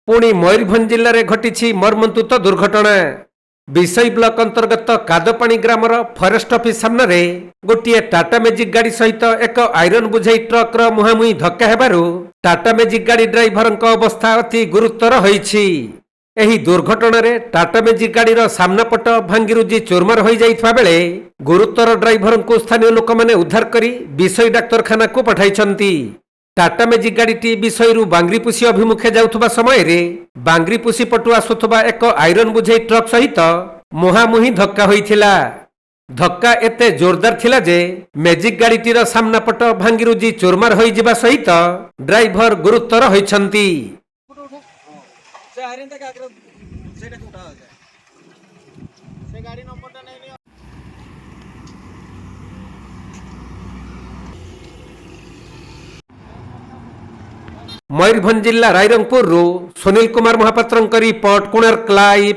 पुणी मयूरभंज जिले में घटी मर्मन्तुत दुर्घटना। विषय ब्लॉक अंतर्गत कादपाणी ग्रामर फरेस्ट ऑफिस सामने गोटे टाटा मैजिक गाड़ी सहित एक आयरन बुझाई ट्रक मुहांमुही धक्का हेबारु टाटा मैजिक गाड़ी ड्राइवर अवस्था अति गुरुतर होईछि। एही दुर्घटना रे टाटा मैजिक गाड़ीर सामना पट भांगीरुजी चोरमार हो जाइथवा बेले गुरुतर ड्राइवर को स्थानीय लोक माने उद्धार करी विषय डाक्तरखाना को पठाइछंती। टाटा मैजिक गाड़ी विषयरू बांग्रीपुसी अभिमुखे जाउथबा समय रे बांग्रीपुसी पटु आसुथबा एक आयरन बुझाई ट्रक सहित मुहांमुही धक्का होइथिला। धक्का एते जोरदार थिला जे मैजिक गाड़ीटीर सामना पट भांगीरुजी चोरमार होई जिबा सहित ड्राइवर गुरुतर होइछंती। मयूरभंज जिला रायरंगपुर सुनील कुमार महापात्र रिपोर्ट कोणार्क लाइव।